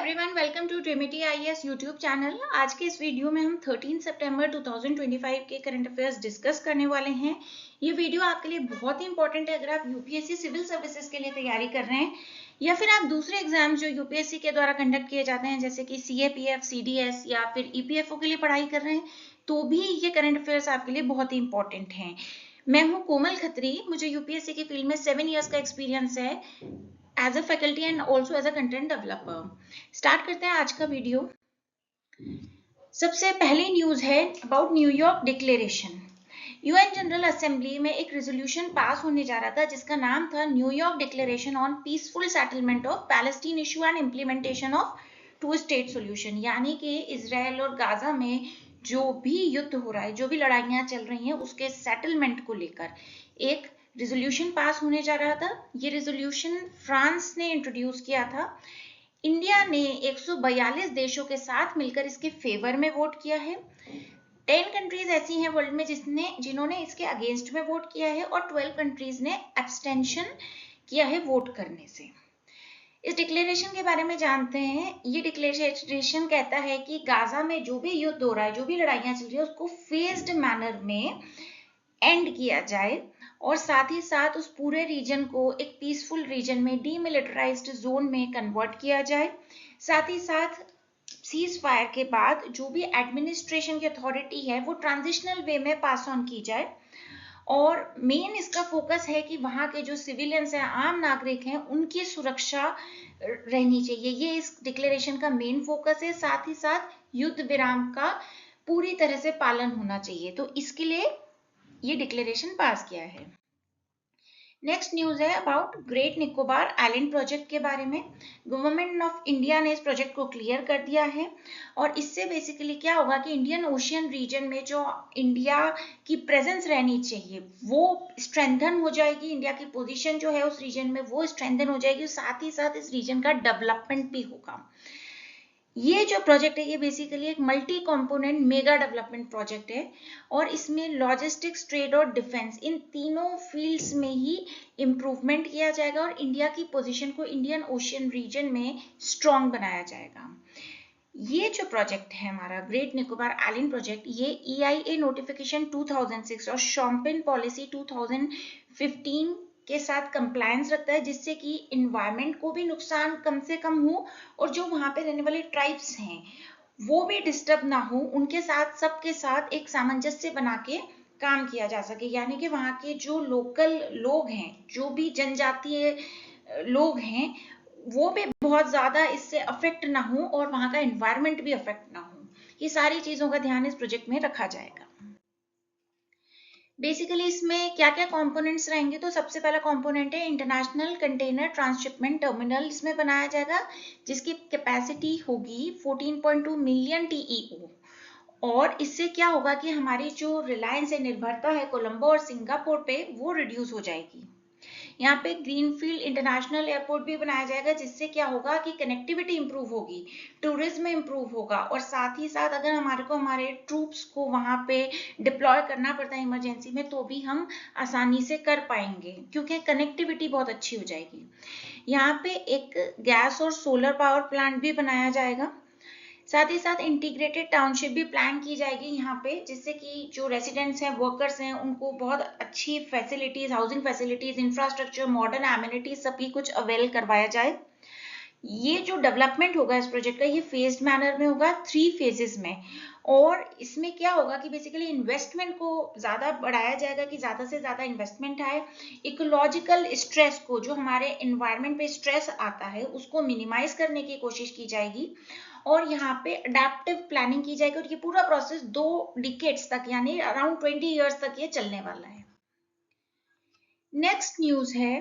Everyone, welcome to Dreamity IAS YouTube channel. आज के इस वीडियो में हम 13 सितंबर 2025 के करंट अफेयर्स डिस्कस करने वाले हैं। ये वीडियो आपके लिए बहुत ही इंपॉर्टेंट है अगर आप यूपीएससी सिविल सर्विसेज के लिए तैयारी कर रहे हैं या फिर आप दूसरे एग्जाम जो यूपीएससी के द्वारा कंडक्ट किए जाते हैं जैसे कि सीएपीएफ, सीडीएस या फिर ईपीएफओ के लिए पढ़ाई कर रहे हैं, तो भी ये करंट अफेयर्स आपके लिए बहुत ही इंपॉर्टेंट हैं। मैं हूँ कोमल खत्री, मुझे यूपीएससी की फील्ड में 7 ईयर्स का एक्सपीरियंस है as a faculty and also as a content developer. Start करते हैं आज का वीडियो। सबसे पहली न्यूज है about New York declaration. UN general assembly में एक रेजोल्यूशन पास होने जा रहा था जिसका नाम था New York declaration on peaceful settlement of Palestine issue and implementation of two state solution. यानी कि इजराइल और गाजा में जो भी युद्ध हो रहा है, जो भी लड़ाइयां चल रही हैं, उसके सेटलमेंट को लेकर एक रेजोल्यूशन पास होने जा रहा था। ये रेजोल्यूशन फ्रांस ने इंट्रोड्यूस किया था। इंडिया ने 142 देशों के साथ मिलकर इसके फेवर में वोट किया है। 10 कंट्रीज ऐसी हैं वर्ल्ड में जिन्होंने इसके अगेंस्ट में वोट किया है और 12 कंट्रीज ने एब्सटेंशन किया है वोट करने से। इस डिक्लेरेशन के बारे में जानते हैं। ये डिक्लेरेशन कहता है कि गाजा में जो भी युद्ध हो रहा है, जो भी लड़ाइयां चल रही है, उसको फेज्ड मैनर में एंड किया जाए और साथ ही साथ उस पूरे रीजन को एक पीसफुल रीजन में, डीमिलिटराइज्ड जोन में कन्वर्ट किया जाए। साथ ही साथ सीज फायर के बाद जो भी एडमिनिस्ट्रेशन की अथॉरिटी है वो ट्रांजिशनल वे में पास ऑन की जाए। और मेन इसका फोकस है कि वहां के जो सिविलियंस हैं, आम नागरिक हैं, उनकी सुरक्षा रहनी चाहिए। ये इस डिक्लेरेशन का मेन फोकस है। साथ ही साथ युद्ध विराम का पूरी तरह से पालन होना चाहिए, तो इसके लिए ये डिक्लेरेशन पास किया है। नेक्स्ट न्यूज है about great Nicobar island project के बारे में। गवर्नमेंट ऑफ इंडिया ने इस प्रोजेक्ट को क्लियर कर दिया है और इससे बेसिकली क्या होगा कि इंडियन ओशियन रीजन में जो इंडिया की प्रेजेंस रहनी चाहिए वो स्ट्रेंथन हो जाएगी। इंडिया की पोजीशन जो है उस रीजन में वो स्ट्रेंथन हो जाएगी। साथ ही साथ इस रीजन का डेवलपमेंट भी होगा। ये जो प्रोजेक्ट है ये बेसिकली एक multi component mega development project है और इसमें लॉजिस्टिक्स, ट्रेड और डिफेंस, इन तीनों फील्ड्स में ही इम्प्रूवमेंट किया जाएगा और इंडिया की पोजीशन को इंडियन ओशियन रीजन में स्ट्रॉन्ग बनाया जाएगा। ये जो प्रोजेक्ट है हमारा ग्रेट निकोबार आइलैंड प्रोजेक्ट, ये EIA नोटिफिकेशन 2006 और शॉम्पेन पॉलिसी 2015 के साथ कंप्लायंस रखता है, जिससे कि इन्वायरमेंट को भी नुकसान कम से कम हो और जो वहां पे रहने वाले ट्राइब्स हैं वो भी डिस्टर्ब ना हो, उनके साथ सबके साथ एक सामंजस्य बना के काम किया जा सके। यानी कि वहां के जो लोकल लोग हैं, जो भी जनजातीय लोग हैं, वो भी बहुत ज्यादा इससे अफेक्ट ना हो और वहां का एनवायरमेंट भी अफेक्ट ना हो। ये सारी चीजों का ध्यान इस प्रोजेक्ट में रखा जाएगा। बेसिकली इसमें क्या क्या कंपोनेंट्स रहेंगे, तो सबसे पहला कंपोनेंट है इंटरनेशनल कंटेनर ट्रांसशिपमेंट टर्मिनल। इसमें बनाया जाएगा जिसकी कैपेसिटी होगी 14.2 मिलियन TEO और इससे क्या होगा कि हमारी जो रिलायंस है, निर्भरता है कोलंबो और सिंगापुर पे, वो रिड्यूस हो जाएगी। यहाँ पे ग्रीनफील्ड इंटरनेशनल एयरपोर्ट भी बनाया जाएगा जिससे क्या होगा कि कनेक्टिविटी इंप्रूव होगी, टूरिज्म इंप्रूव होगा और साथ ही साथ अगर हमारे ट्रूप्स को वहां पे डिप्लॉय करना पड़ता है इमरजेंसी में तो भी हम आसानी से कर पाएंगे क्योंकि कनेक्टिविटी बहुत अच्छी हो जाएगी। यहाँ पे एक गैस और सोलर पावर प्लांट भी बनाया जाएगा। साथ ही साथ इंटीग्रेटेड टाउनशिप भी प्लान की जाएगी यहाँ पे, जिससे कि जो रेसिडेंट्स हैं, वर्कर्स हैं, उनको बहुत अच्छी facilities, housing facilities, infrastructure, modern amenities सभी कुछ अवेल करवाया जाए। ये जो डेवलपमेंट होगा इस प्रोजेक्ट का, ये फेज्ड मैनर में होगा, 3 फेजेस में। और इसमें क्या होगा कि बेसिकली इन्वेस्टमेंट को ज्यादा बढ़ाया जाएगा कि ज्यादा से ज्यादा इन्वेस्टमेंट आए। इकोलॉजिकल स्ट्रेस को, जो हमारे एनवायरमेंट पे स्ट्रेस आता है, उसको मिनिमाइज करने की कोशिश की जाएगी और यहाँ पे अडेप्टिव प्लानिंग की जाएगी और ये पूरा प्रोसेस 2 डिकेड्स तक यानी अराउंड 20 ईयर्स तक ये चलने वाला है। नेक्स्ट न्यूज है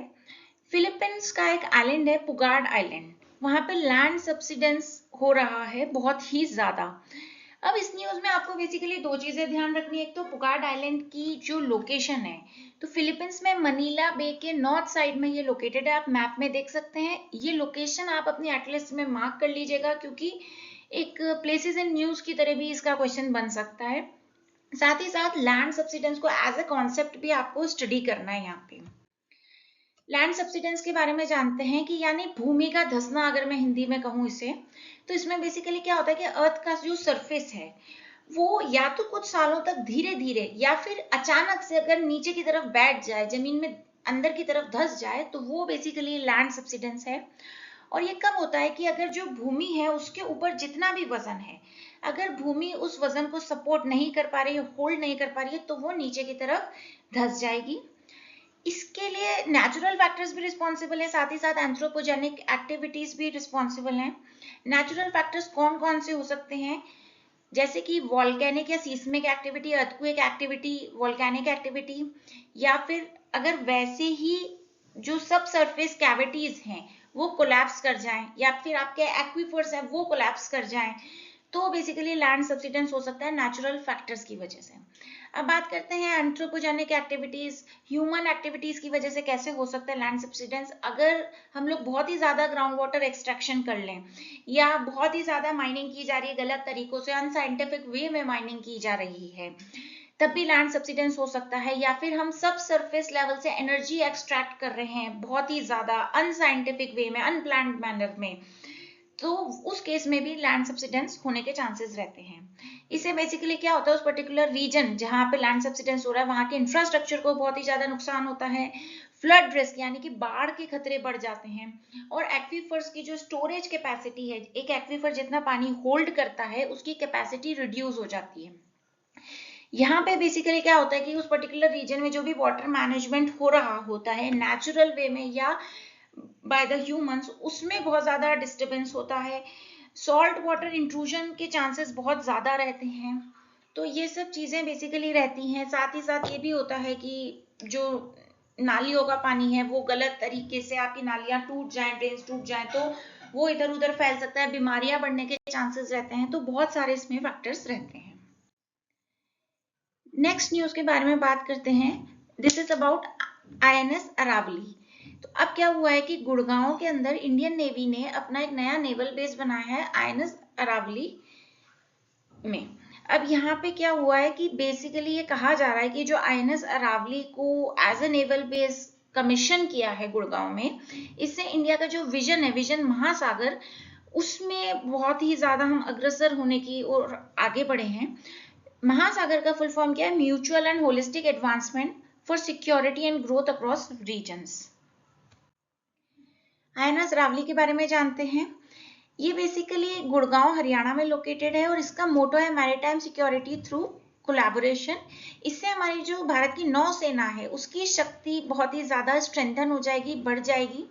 फिलीपींस का एक आइलैंड है पुगाड आइलैंड, वहां पे लैंड सब्सिडेंस हो रहा है बहुत ही ज्यादा। अब इस न्यूज में आपको बेसिकली 2 चीजें ध्यान रखनी है। एक तो पुगाड आइलैंड की जो लोकेशन है, तो फिलीपींस में मनीला बे के नॉर्थ साइड में ये लोकेटेड है। आप मैप में देख सकते हैं। ये लोकेशन आप अपनी एटलिस्ट में मार्क कर लीजिएगा क्योंकि एक प्लेसेस इन न्यूज की तरह भी इसका क्वेश्चन बन सकता है। साथ ही साथ लैंड सब्सिडेंस को एज ए कॉन्सेप्ट भी आपको स्टडी करना है यहाँ पे। लैंड सब्सिडेंस के बारे में जानते हैं कि यानी भूमि का धंसना, अगर मैं हिंदी में कहूँ इसे, तो इसमें बेसिकली क्या होता है कि अर्थ का जो सरफेस है वो या तो कुछ सालों तक धीरे धीरे या फिर अचानक से अगर नीचे की तरफ बैठ जाए, जमीन में अंदर की तरफ धंस जाए, तो वो बेसिकली लैंड सब्सिडेंस है। और ये कब होता है कि अगर जो भूमि है उसके ऊपर जितना भी वजन है, अगर भूमि उस वजन को सपोर्ट नहीं कर पा रही है, होल्ड नहीं कर पा रही है, तो वो नीचे की तरफ धंस जाएगी। इसके लिए नेचुरल फैक्टर्स भी रिस्पॉन्सिबल है, साथ ही साथ एंथ्रोपोजेनिक एक्टिविटीज भी रिस्पॉन्सिबल हैं। नेचुरल फैक्टर्स कौन कौन से हो सकते हैं, जैसे कि वॉल्केनिक या seismic activity, earthquake activity, volcanic activity, या फिर अगर वैसे ही जो सब सरफेस कैविटीज हैं वो कोलैप्स कर जाएं, या फिर आपके एक्वीफर्स हैं वो कोलैप्स कर जाएं, तो बेसिकली लैंड सब्सिडेंस हो सकता है नेचुरल फैक्टर्स की वजह से। अब बात करते हैं एंथ्रोपोजेनिक एक्टिविटीज, ह्यूमन एक्टिविटीज की वजह से कैसे हो सकता है लैंड सब्सिडेंस। अगर हम लोग बहुत ही ज्यादा ग्राउंड वाटर एक्सट्रैक्शन कर लें, या बहुत ही ज्यादा माइनिंग की जा रही है गलत तरीकों से, अनसाइंटिफिक वे में माइनिंग की जा रही है, तब भी लैंड सब्सिडेंस हो सकता है। या फिर हम सब सरफेस लेवल से एनर्जी एक्सट्रैक्ट कर रहे हैं बहुत ही ज्यादा अनसाइंटिफिक वे में, अनप्लान्ड मैनर में, तो उस केस में भी लैंड सब्सिडेंस होने के चांसेस रहते हैं। इससे बेसिकली क्या होता है, उस पर्टिकुलर रीजन जहां पे लैंड सब्सिडेंस हो रहा है वहां के इंफ्रास्ट्रक्चर को बहुत ही ज्यादा नुकसान होता है, फ्लड रिस्क यानी कि बाढ़ के खतरे बढ़ जाते हैं, और एक्वीफर्स की जो स्टोरेज कैपेसिटी है, एक एक्वीफर जितना पानी होल्ड करता है उसकी कैपेसिटी रिड्यूस हो जाती है। यहाँ पे बेसिकली क्या होता है कि उस पर्टिकुलर रीजन में जो भी वाटर मैनेजमेंट हो रहा होता है नेचुरल वे में या बाय द ह्यूमंस, उसमें बहुत ज्यादा डिस्टर्बेंस होता है, सॉल्ट वाटर इंट्रूजन के चांसेस बहुत ज्यादा रहते हैं। तो ये सब चीजें बेसिकली रहती हैं। साथ ही साथ ये भी होता है कि जो नालियों का पानी है वो गलत तरीके से, आपकी नालियां टूट जाएं, ड्रेन्स टूट जाएं, तो वो इधर उधर फैल सकता है, बीमारियां बढ़ने के चांसेस रहते हैं। तो बहुत सारे इसमें फैक्टर्स रहते हैं। नेक्स्ट न्यूज के बारे में बात करते हैं। This is about INS Aravalli. तो अब क्या हुआ है कि गुड़गांव के अंदर इंडियन नेवी ने अपना एक नया नेवल बेस बनाया है आईएनएस अरावली में। अब यहाँ पे क्या हुआ है कि बेसिकली ये कहा जा रहा है कि जो आईएनएस अरावली को as a naval base commission किया है गुड़गांव में, इससे इंडिया का जो विजन है, विजन महासागर, उसमें बहुत ही ज्यादा हम अग्रसर होने की ओर आगे बढ़े हैं। महासागर का फुल फॉर्म क्या है, mutual and holistic advancement for security and growth across regions. INS Aravalli के बारे में जानते हैं। ये बेसिकली गुड़गांव हरियाणा में लोकेटेड है और इसका मोटो है मैरीटाइम सिक्योरिटी थ्रू कोलैबोरेशन। इससे हमारी जो भारत की नौसेना है उसकी शक्ति बहुत ही ज्यादा स्ट्रेंथन हो जाएगी, बढ़ जाएगी।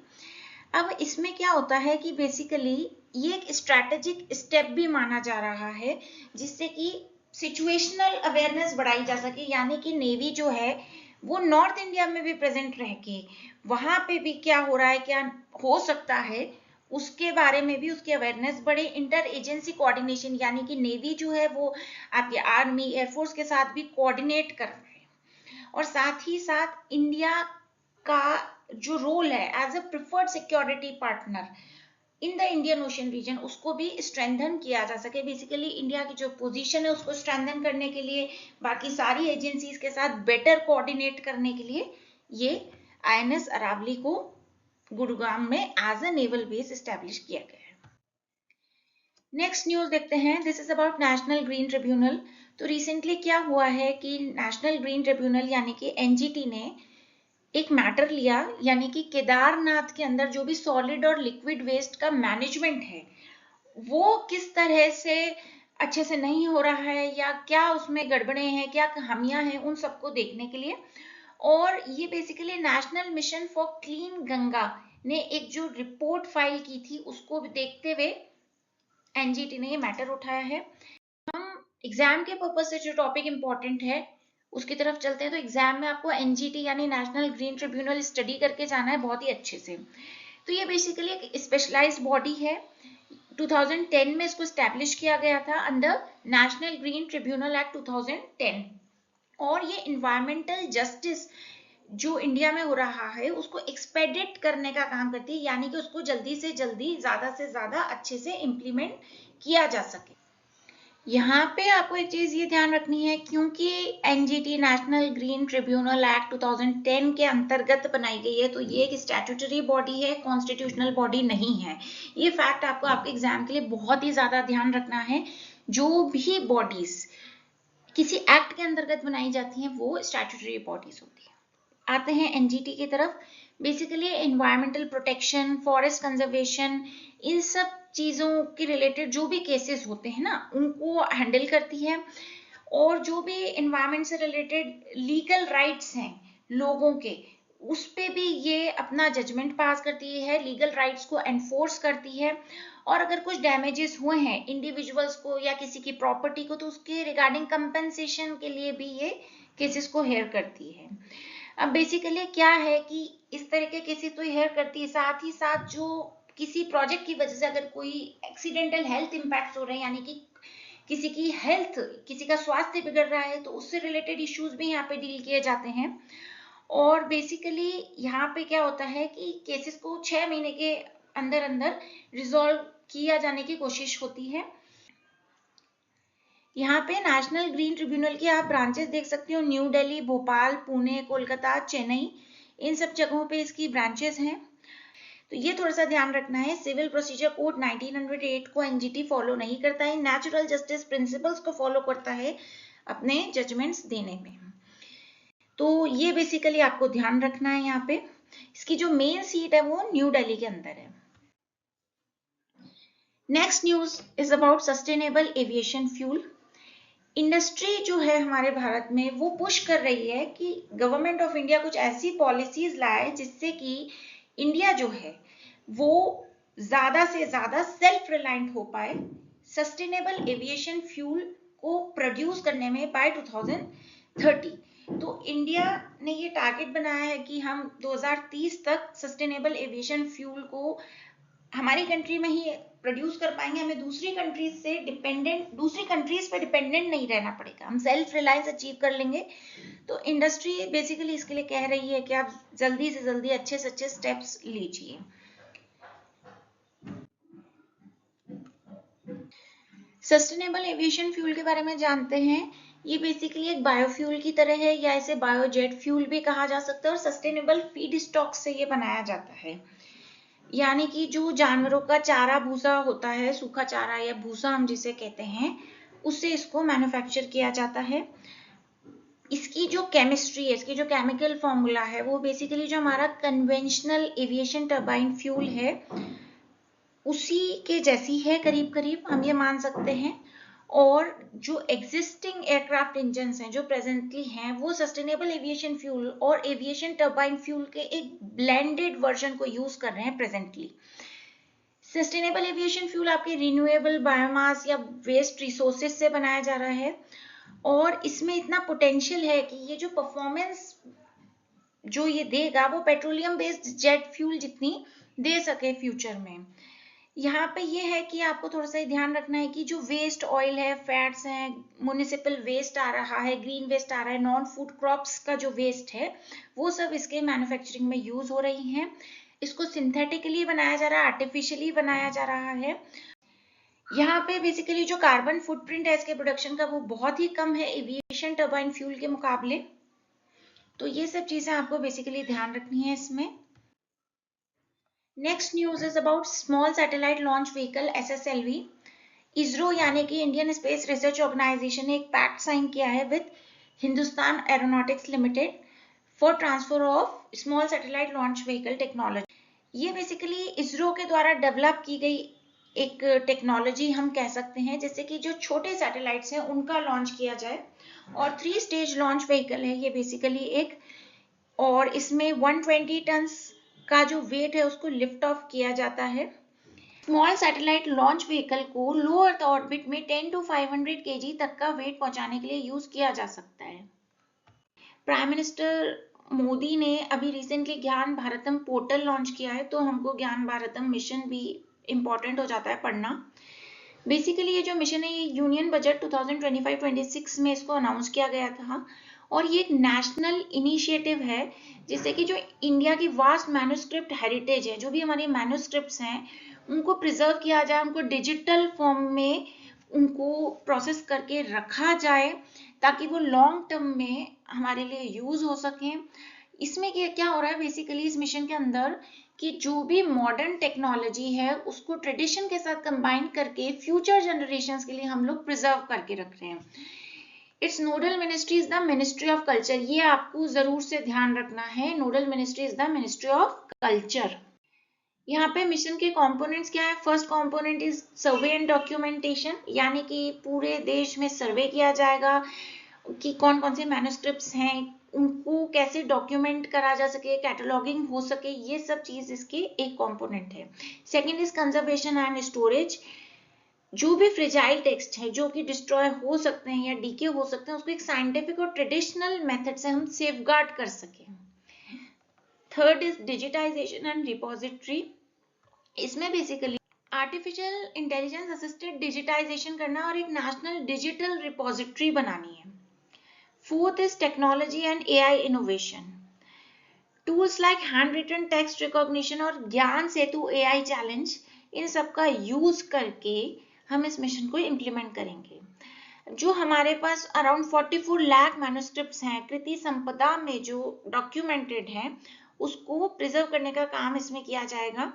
अब इसमें क्या होता है कि बेसिकली ये एक स्ट्रैटेजिक स्टेप भी माना जा रहा है जिससे कि सिचुएशनल अवेयरनेस बढ़ाई जा सके, यानी कि नेवी जो है वो नॉर्थ इंडिया में भी प्रेजेंट रह के वहां पे भी क्या हो रहा है, क्या हो सकता है, उसके बारे में भी उसकी अवेयरनेस बढ़े। इंटर एजेंसी कोऑर्डिनेशन, यानी कि नेवी जो है वो आपके आर्मी एयरफोर्स के साथ भी कोऑर्डिनेट कर रहे हैं, और साथ ही साथ इंडिया का जो रोल है as a preferred security partner in the Indian ocean region, उसको भी स्ट्रेंथन किया जा सके। बेसिकली इंडिया की जो पोजीशन है उसको स्ट्रेंथन करने के लिए, बाकी सारी एजेंसीज के साथ बेटर कोऑर्डिनेट करने के लिए ये आईएनएस अरावली को गुड़गांव में as a naval base establish किया गया है। नेक्स्ट न्यूज देखते हैं। This is about national green tribunal. तो रिसेंटली क्या हुआ है कि नेशनल ग्रीन ट्रिब्यूनल यानी कि एनजीटी ने एक मैटर लिया, यानी कि केदारनाथ के अंदर जो भी सॉलिड और लिक्विड वेस्ट का मैनेजमेंट है वो किस तरह से अच्छे से नहीं हो रहा है, या क्या उसमें गड़बड़े हैं, क्या खामियां हैं, उन सबको देखने के लिए। और ये basically national mission for clean Ganga ने एक जो रिपोर्ट फाइल की थी उसको देखते हुए एनजीटी ने ये मैटर उठाया है। हम एग्जाम के पर्पज से जो टॉपिक इंपॉर्टेंट है उसकी तरफ चलते हैं। तो एग्जाम में आपको एनजीटी यानी नेशनल ग्रीन ट्रिब्यूनल स्टडी करके जाना है बहुत ही अच्छे से। तो ये बेसिकली एक स्पेशलाइज्ड बॉडी है। 2010 में इसको स्टैब्लिश किया गया था under national green tribunal act 2010, और ये इन्वायरमेंटल जस्टिस जो इंडिया में हो रहा है उसको एक्सपेडिट करने का काम करती है, यानी कि उसको जल्दी से जल्दी, ज्यादा से ज्यादा अच्छे से इम्प्लीमेंट किया जा सके। यहाँ पे आपको एक चीज ये ध्यान रखनी है, क्योंकि NGT national green tribunal act 2010 के अंतर्गत बनाई गई है, तो ये एक स्टैट्यूटरी बॉडी है, कॉन्स्टिट्यूशनल बॉडी नहीं है। ये फैक्ट आपको आपके एग्जाम के लिए बहुत ही ज्यादा ध्यान रखना है। जो भी बॉडीज किसी एक्ट के अंतर्गत बनाई जाती हैं वो स्टैट्यूटरी बॉडीज होती है। आते हैं एनजीटी की तरफ। Basically environmental protection, forest conservation, इन सब चीजों के रिलेटेड जो भी केसेस होते हैं ना, उनको हैंडल करती है। और जो भी एनवायरमेंट से रिलेटेड लीगल राइट्स हैं लोगों के, उस पे भी ये अपना जजमेंट पास करती है, लीगल राइट्स को एनफोर्स करती है। और अगर कुछ डैमेजेस हुए हैं इंडिविजुअल्स को या किसी की प्रॉपर्टी को, तो उसके रिगार्डिंग कंपेंसेशन के लिए भी ये केसेस को हेयर करती है। अब बेसिकली क्या है कि इस तरह के केसेस तो हेयर करती है, साथ ही साथ जो किसी प्रोजेक्ट की वजह से अगर कोई एक्सीडेंटल हेल्थ इम्पैक्ट हो रहे हैं, यानी कि किसी की हेल्थ, किसी का स्वास्थ्य बिगड़ रहा है, तो उससे रिलेटेड इश्यूज भी यहाँ पे डील किए जाते हैं। और बेसिकली यहाँ पे क्या होता है कि केसेस को 6 महीने के अंदर अंदर रिजॉल्व किया जाने की कोशिश होती है। यहाँ पे नेशनल ग्रीन ट्रिब्यूनल की आप ब्रांचेस देख सकते हो, न्यू दिल्ली, भोपाल, पुणे, कोलकाता, चेन्नई, इन सब जगहों पे इसकी ब्रांचेस हैं। तो ये थोड़ा सा ध्यान रखना है। सिविल प्रोसीजर कोड 1908 को एनजीटी फॉलो नहीं करता है, नेचुरल जस्टिस प्रिंसिपल्स को फॉलो करता है अपने जजमेंट्स देने में। तो ये बेसिकली आपको ध्यान रखना है। यहाँ पे इसकी जो मेन सीट है वो न्यू दिल्ली के अंदर है। Next news is about sustainable aviation fuel. Industry जो है हमारे भारत में वो पुश कर रही है कि गवर्नमेंट ऑफ इंडिया कुछ ऐसी पॉलिसीज लाए जिससे कि इंडिया जो है वो ज्यादा से ज्यादा सेल्फ रिलायंट हो पाए सस्टेनेबल एविएशन फ्यूल को प्रोड्यूस करने में बाय 2030। तो इंडिया ने ये टारगेट बनाया है कि हम 2030 तक सस्टेनेबल एविएशन फ्यूल को हमारी कंट्री में ही प्रोड्यूस कर पाएंगे। हमें दूसरी कंट्रीज पे डिपेंडेंट नहीं रहना पड़ेगा, हम सेल्फ रिलायंस अचीव कर लेंगे। तो इंडस्ट्री बेसिकली इसके लिए कह रही है कि आप जल्दी से जल्दी अच्छे से अच्छे स्टेप्स लीजिए। सस्टेनेबल एविएशन फ्यूल के बारे में जानते हैं। ये बेसिकली एक बायोफ्यूल की तरह है, या इसे बायोजेट फ्यूल भी कहा जा सकता है, और सस्टेनेबल फीड स्टॉक से ये बनाया जाता है। यानी कि जो जानवरों का चारा भूसा होता है, सूखा चारा या भूसा हम जिसे कहते हैं, उससे इसको मैन्युफैक्चर किया जाता है। इसकी जो केमिस्ट्री है, इसकी जो केमिकल फॉर्मूला है, वो बेसिकली जो हमारा कन्वेंशनल एविएशन टर्बाइन फ्यूल है उसी के जैसी है करीब करीब, हम ये मान सकते हैं। और जो एग्जिस्टिंग एयरक्राफ्ट इंजन हैं जो प्रेजेंटली हैं, वो सस्टेनेबल एविएशन फ्यूल और एविएशन टर्बाइन फ्यूल के एक ब्लेंडेड वर्जन को यूज कर रहे हैं प्रेजेंटली। सस्टेनेबल एविएशन फ्यूल आपके रिन्यूएबल बायोमास या वेस्ट रिसोर्सेज से बनाया जा रहा है, और इसमें इतना पोटेंशियल है कि ये जो परफॉर्मेंस जो ये देगा वो पेट्रोलियम बेस्ड जेट फ्यूल जितनी दे सके फ्यूचर में। यहाँ पे ये है कि आपको थोड़ा सा ध्यान रखना है कि जो वेस्ट ऑयल है, फैट्स हैं, म्युनिसिपल वेस्ट आ रहा है, ग्रीन वेस्ट आ रहा है, नॉन फूड क्रॉप्स का जो वेस्ट है, वो सब इसके मैन्युफैक्चरिंग में यूज हो रही हैं। इसको सिंथेटिकली बनाया जा रहा है, आर्टिफिशियली बनाया जा रहा है। यहाँ पे बेसिकली जो कार्बन फुटप्रिंट है इसके प्रोडक्शन का, वो बहुत ही कम है एविएशन टर्बाइन फ्यूल के मुकाबले। तो ये सब चीजें आपको बेसिकली ध्यान रखनी है इसमें। Next news is about small satellite launch vehicle SSLV। ISRO यानी कि इंडियन स्पेस रिसर्च ऑर्गेनाइजेशन ने एक पैक्ट साइन किया है with Hindustan aeronautics limited for transfer of small satellite launch vehicle technology. ये बेसिकली इसरो के द्वारा डेवलप की गई एक टेक्नोलॉजी हम कह सकते हैं, जैसे कि जो छोटे सैटेलाइट्स हैं उनका लॉन्च किया जाए। और 3 स्टेज लॉन्च व्हीकल है ये बेसिकली एक, और इसमें 120 टन का जो वेट है उसको लिफ्ट ऑफ किया जाता है। स्मॉल सैटेलाइट लॉन्च व्हीकल को लो अर्थ ऑर्बिट में 10 to 500 kg तक का वेट पहुंचाने के लिए यूज किया जा सकता है। प्राइम मिनिस्टर मोदी ने अभी रिसेंटली ज्ञान भारतम पोर्टल लॉन्च किया है, तो हमको ज्ञान भारतम मिशन भी इंपॉर्टेंट हो जाता है पढ़ना। बेसिकली ये जो मिशन है ये यूनियन बजट 2025-26 में इसको अनाउंस किया गया था, और ये एक नेशनल इनिशिएटिव है जिससे कि जो इंडिया की वास्ट मैन्युस्क्रिप्ट हेरिटेज है, जो भी हमारी मैन्युस्क्रिप्ट्स हैं, उनको प्रिजर्व किया जाए, उनको डिजिटल फॉर्म में उनको प्रोसेस करके रखा जाए ताकि वो लॉन्ग टर्म में हमारे लिए यूज हो सके। इसमें क्या हो रहा है बेसिकली इस मिशन के अंदर कि जो भी मॉडर्न टेक्नोलॉजी है उसको ट्रेडिशन के साथ कंबाइन करके फ्यूचर जनरेशंस के लिए हम लोग प्रिजर्व करके रख रहे हैं। It's nodal ministry is the ministry of culture, ये आपको जरूर से ध्यान रखना है, nodal ministry is the ministry of culture. यहाँ पे मिशन के कंपोनेंट्स क्या है? First component is survey and documentation, यानी कि पूरे देश में सर्वे किया जाएगा कि कौन कौन से मैन्युस्क्रिप्ट्स हैं, उनको कैसे डॉक्यूमेंट करा जा सके, कैटलॉगिंग हो सके, ये सब चीज इसके एक कंपोनेंट है। Second is conservation and storage, जो भी फ्रेजाइल टेक्स्ट है जो कि डिस्ट्रॉय हो सकते हैं या डीके हो सकते हैं उसको एक साइंटिफिक और ट्रेडिशनल मेथड से हम सेफगार्ड कर सकें। Third is digitisation and repository, इसमें basically artificial intelligence assisted digitisation करना और एक नेशनल डिजिटल रिपोजिटरी बनानी है। Fourth is technology and AI innovation, tools like hand written text recognition और ज्ञान सेतु एआई चैलेंज, इन सब का यूज करके हम इस मिशन को इम्प्लीमेंट करेंगे। जो हमारे पास अराउंड 44 लाख मैन्युस्क्रिप्ट्स हैं कृति संपदा में जो डॉक्यूमेंटेड हैं उसको प्रिजर्व करने का काम इसमें किया जाएगा।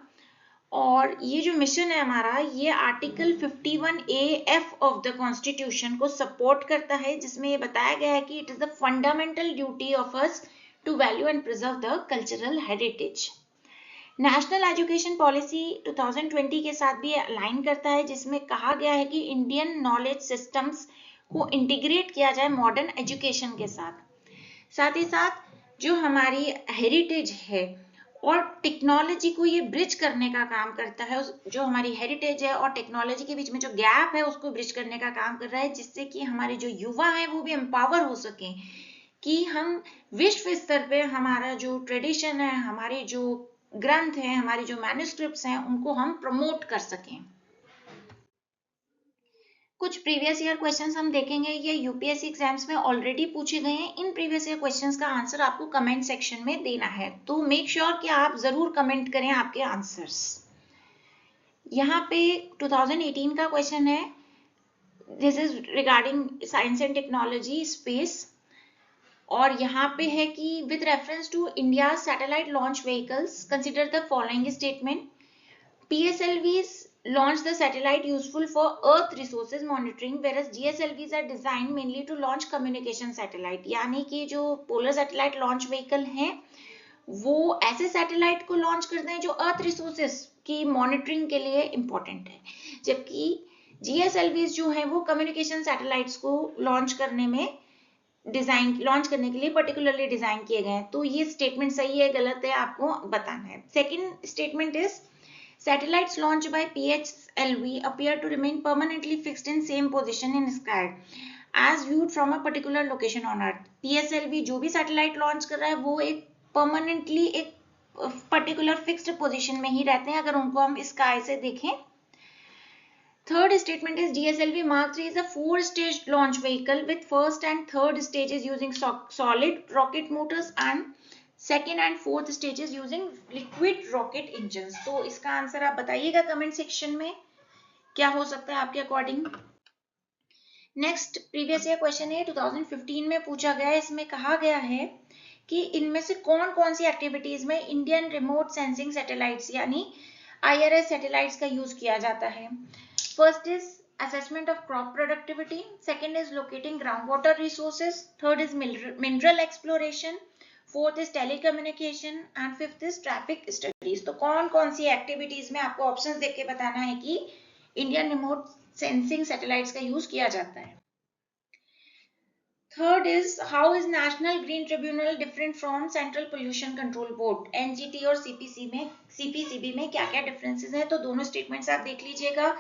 और ये जो मिशन है हमारा ये article 51A(f) of the constitution को सपोर्ट करता है, जिसमें ये बताया गया है कि it is the fundamental duty of us to value and preserve the cultural heritage. National education policy 2020 के साथ भी अलाइन करता है, जिसमें कहा गया है कि इंडियन नॉलेज सिस्टम्स को इंटीग्रेट किया जाए मॉडर्न एजुकेशन के साथ ही साथ जो हमारी हेरिटेज है और टेक्नोलॉजी को ये ब्रिज करने का काम करता है। जो हमारी हेरिटेज है और टेक्नोलॉजी के बीच में जो गैप है उसको ब्रिज करने का काम कर रहा है, जिससे कि हमारे जो युवा हैं वो भी एम्पावर हो सके कि हम विश्व स्तर पे हमारा जो ट्रेडिशन है, हमारे जो ग्रंथ हैं, हमारे जो मैन्युस्क्रिप्ट्स हैं उनको हम प्रमोट कर सकें। कुछ प्रीवियस ईयर क्वेश्चंस हम देखेंगे, ये यूपीएससी एग्जाम्स में ऑलरेडी पूछे गए हैं। इन प्रीवियस ईयर क्वेश्चंस का आंसर आपको कमेंट सेक्शन में देना है, तो मेक श्योर कि आप जरूर कमेंट करें आपके आंसर्स। यहाँ पे 2018 का क्वेश्चन है, this is regarding science and technology space, और यहाँ पे है कि with reference to India satellite launch vehicles consider the following statement. PSLVs launch the satellite useful for Earth resources monitoring, whereas GSLVs are designed mainly to launch communication satellite। यानी कि जो polar satellite launch vehicle हैं वो ऐसे satellite को launch करते हैं जो अर्थ रिसोर्सेज की मॉनिटरिंग के लिए इंपॉर्टेंट है, जबकि GSLVs जो है वो कम्युनिकेशन सैटेलाइट्स को लॉन्च करने के लिए पर्टिकुलरली डिजाइन किए गए हैं। तो ये स्टेटमेंट सही है गलत है आपको बताना है। Second statement is satellites launched by PSLV appear to remain permanently fixed in same position in sky as viewed from a particular location on earth। PSLV जो भी सैटेलाइट लॉन्च कर रहा है वो एक परमानेंटली एक पर्टिकुलर फिक्स्ड पोजीशन में ही रहते हैं अगर उनको हम स्काई से देखें। Third statement is DSLV Mark III is a 4-stage launch vehicle with first and third stages using solid rocket motors and second and fourth stages using liquid rocket engine. तो इसका आंसर आप बताइएगा comment section में क्या हो सकता है आपके according. Next previous year question है 2015 में पूछा गया है, इसमें कहा गया है कि इनमें से कौन कौन सी एक्टिविटीज में इंडियन रिमोट सेंसिंग सैटेलाइट्स यानी IRS सैटेलाइट्स का यूज किया जाता है। First is assessment of crop productivity, second is locating groundwater resources, third is mineral exploration, fourth is telecommunication and fifth is traffic studies. तो कौन कौन सी activities में आपको ऑप्शंस देख के बताना है कि इंडियन रिमोट सेंसिंग सैटेलाइट्स का यूज किया जाता है। Third is how is national green tribunal different from central pollution control board. NGT और CPCB में क्या क्या डिफरेंसेस है, तो दोनों स्टेटमेंट्स आप देख लीजिएगा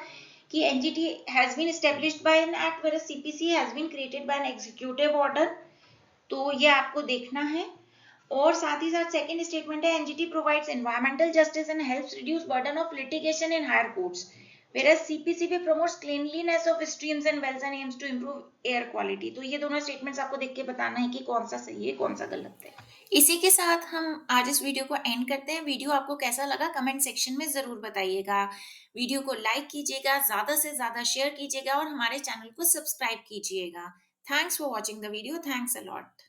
कि NGT has been established by an act whereas CPC has been created by an executive order। तो ये आपको देखना है। और साथ ही साथ सेकेंड स्टेटमेंट है NGT provides environmental justice and helps reduce burden of litigation in higher courts, whereas CPCB promotes cleanliness of streams and wells and aims to improve air quality। तो ये दोनों स्टेटमेंट्स आपको देख के बताना है कि कौन सा सही है कौन सा गलत है। इसी के साथ हम आज इस वीडियो को एंड करते हैं। वीडियो आपको कैसा लगा कमेंट सेक्शन में ज़रूर बताइएगा। वीडियो को लाइक कीजिएगा, ज़्यादा से ज़्यादा शेयर कीजिएगा और हमारे चैनल को सब्सक्राइब कीजिएगा। Thanks for watching the video. Thanks a lot.